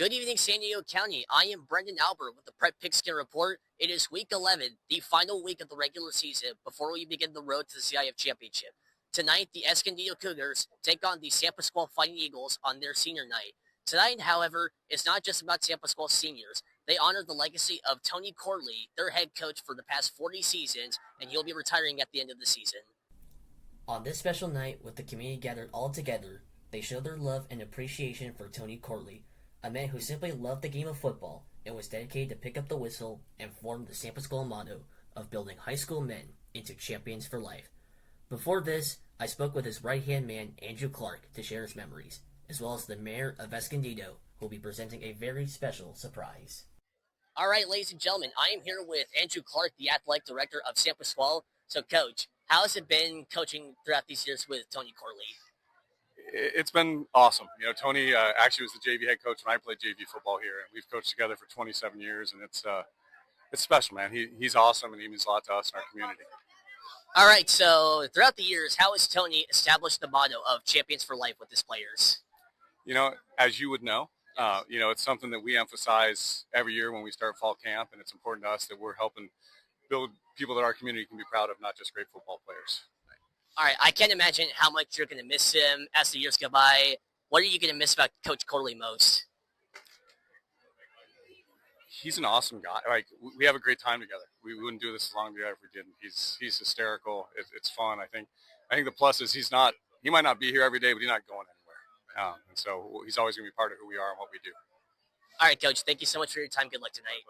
Good evening, San Diego County. I am Brendan Albert with the Prep Pigskin Report. It is week 11, the final week of the regular season before we begin the road to the CIF Championship. Tonight, the Escondido Cougars take on the San Pasqual Fighting Eagles on their senior night. Tonight, however, is not just about San Pasqual seniors. They honor the legacy of Tony Corley, their head coach for the past 40 seasons, and he'll be retiring at the end of the season. On this special night, with the community gathered all together, they show their love and appreciation for Tony Corley, a man who simply loved the game of football and was dedicated to pick up the whistle and form the San Pasqual motto of building high school men into champions for life. Before this, I spoke with his right-hand man, Andrew Clark, to share his memories, as well as the mayor of Escondido, who will be presenting a very special surprise. All right, ladies and gentlemen, I am here with Andrew Clark, the athletic director of San Pasqual. So, Coach, how has it been coaching throughout these years with Tony Corley? It's been awesome. You know, Tony actually was the JV head coach when I played JV football here, and we've coached together for 27 years, and it's special, man. He's awesome, and he means a lot to us and our community. All right, so throughout the years, how has Tony established the motto of champions for life with his players? You know, as you would know, it's something that we emphasize every year when we start fall camp, and it's important to us that we're helping build people that our community can be proud of, not just great football players. All right, I can't imagine how much you're going to miss him as the years go by. What are you going to miss about Coach Corley most? He's an awesome guy. Like, we have a great time together. We wouldn't do this as long together if we didn't. He's hysterical. It's fun. I think the plus is he might not be here every day, but he's not going anywhere. And so he's always going to be part of who we are and what we do. All right, Coach, thank you so much for your time. Good luck tonight.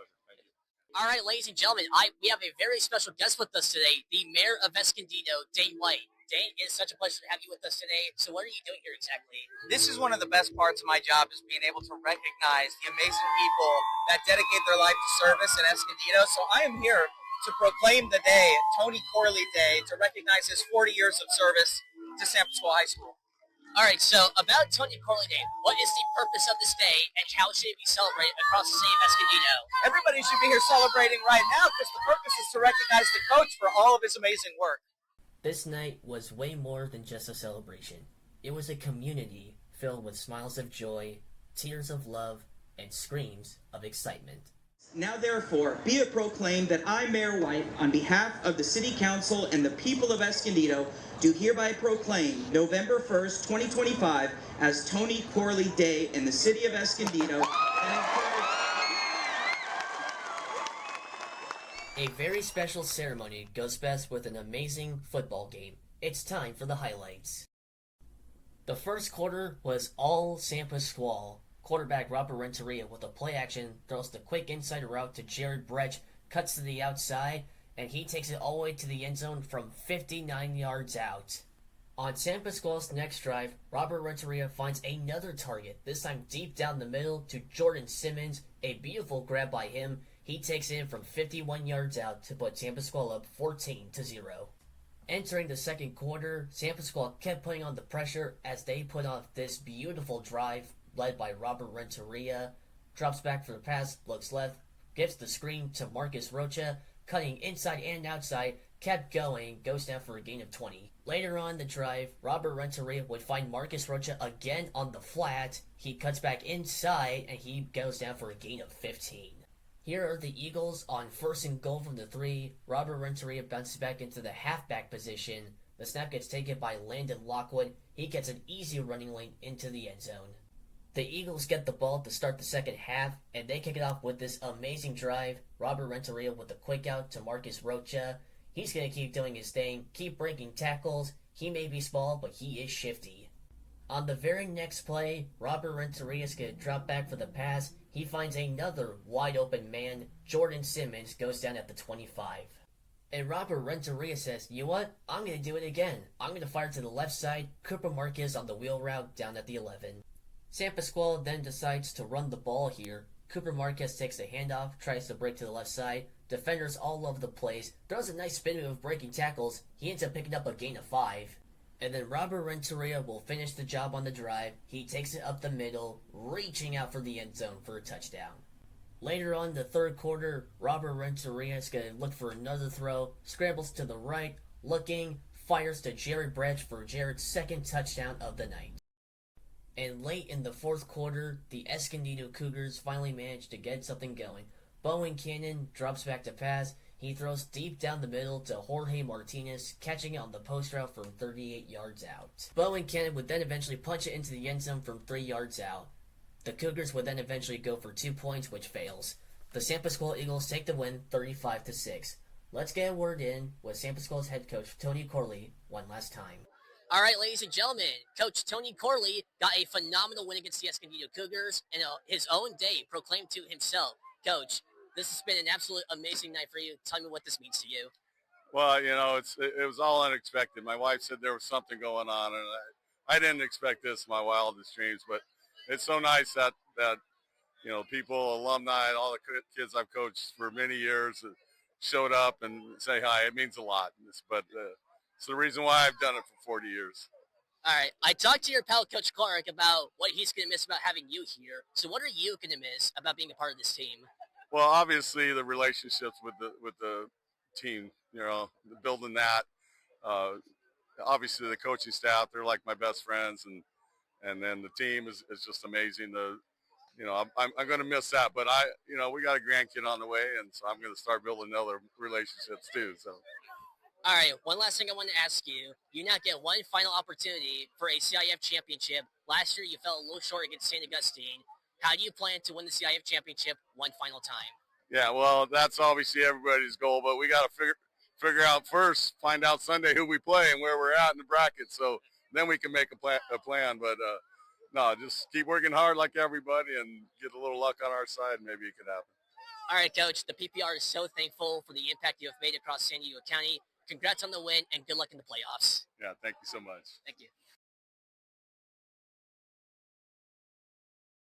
All right, ladies and gentlemen, we have a very special guest with us today, the mayor of Escondido, Dane White. Dane, it is such a pleasure to have you with us today. So what are you doing here exactly? This is one of the best parts of my job, is being able to recognize the amazing people that dedicate their life to service in Escondido. So I am here to proclaim the day, Tony Corley Day, to recognize his 40 years of service to San Pasqual High School. All right, so about Tony Corley Day, what is the purpose of this day, and how should it be celebrated across the city of Escondido? Everybody should be here celebrating right now, because the purpose is to recognize the coach for all of his amazing work. This night was way more than just a celebration. It was a community filled with smiles of joy, tears of love, and screams of excitement. Now therefore, be it proclaimed that I, Mayor White, on behalf of the City Council and the people of Escondido, do hereby proclaim November 1st, 2025 as Tony Corley Day in the City of Escondido. A very special ceremony goes best with an amazing football game. It's time for the highlights. The first quarter was all San Pasqual. Quarterback Robert Renteria with a play action throws the quick inside route to Jared Brecht, cuts to the outside, and he takes it all the way to the end zone from 59 yards out. On San Pasqual's next drive, Robert Renteria finds another target, this time deep down the middle to Jordan Simmons. A beautiful grab by him. He takes it in from 51 yards out to put San Pasqual up 14-0. Entering the second quarter, San Pasqual kept putting on the pressure as they put off this beautiful drive led by Robert Renteria. Drops back for the pass, looks left, gives the screen to Marcus Rocha, cutting inside and outside, kept going, goes down for a gain of 20. Later on the drive, Robert Renteria would find Marcus Rocha again on the flat. He cuts back inside, and he goes down for a gain of 15. Here are the Eagles on 1st and goal from the 3. Robert Renteria bounces back into the halfback position. The snap gets taken by Landon Lockwood. He gets an easy running lane into the end zone. The Eagles get the ball to start the second half, and they kick it off with this amazing drive. Robert Renteria with a quick out to Marcus Rocha. He's going to keep doing his thing, keep breaking tackles. He may be small, but he is shifty. On the very next play, Robert Renteria is going to drop back for the pass. He finds another wide open man. Jordan Simmons goes down at the 25. And Robert Renteria says, you know what? I'm going to do it again. I'm going to fire to the left side. Cooper Marquez on the wheel route down at the 11. San Pasqual then decides to run the ball here. Cooper Marquez takes the handoff, tries to break to the left side. Defenders all over the place. Throws a nice spin move breaking tackles. He ends up picking up a gain of 5. And then Robert Renteria will finish the job on the drive. He takes it up the middle, reaching out for the end zone for a touchdown. Later on in the third quarter, Robert Renteria is going to look for another throw. Scrambles to the right, looking, fires to Jared Brecht for Jared's second touchdown of the night. And late in the fourth quarter, the Escondido Cougars finally managed to get something going. Bowen Cannon drops back to pass. He throws deep down the middle to Jorge Martinez, catching it on the post route from 38 yards out. Bowen Cannon would then eventually punch it into the end zone from 3 yards out. The Cougars would then eventually go for 2 points, which fails. The San Pasqual Eagles take the win 35-6. Let's get a word in with San Pasqual's head coach Tony Corley one last time. All right, ladies and gentlemen, Coach Tony Corley got a phenomenal win against the Escondido Cougars and his own day proclaimed to himself, Coach, this has been an absolute amazing night for you. Tell me what this means to you. Well, it was all unexpected. My wife said there was something going on, and I didn't expect this in my wildest dreams. But it's so nice that people, alumni, and all the kids I've coached for many years showed up and say hi. It means a lot. But it's the reason why I've done it for 40 years. All right, I talked to your pal, Coach Clark, about what he's going to miss about having you here. So what are you going to miss about being a part of this team? Well, obviously the relationships with the team, building that. Obviously the coaching staff, they're like my best friends, and then the team is just amazing. I'm going to miss that, but we got a grandkid on the way, and so I'm going to start building other relationships too. So. All right, one last thing I want to ask you. You now get one final opportunity for a CIF championship. Last year, you fell a little short against St. Augustine. How do you plan to win the CIF championship one final time? Yeah, well, that's obviously everybody's goal, but we got to figure out first, find out Sunday who we play and where we're at in the bracket, so then we can make a plan. But, no, just keep working hard like everybody and get a little luck on our side, and maybe it could happen. All right, Coach, the PPR is so thankful for the impact you have made across San Diego County. Congrats on the win, and good luck in the playoffs. Yeah, thank you so much. Thank you.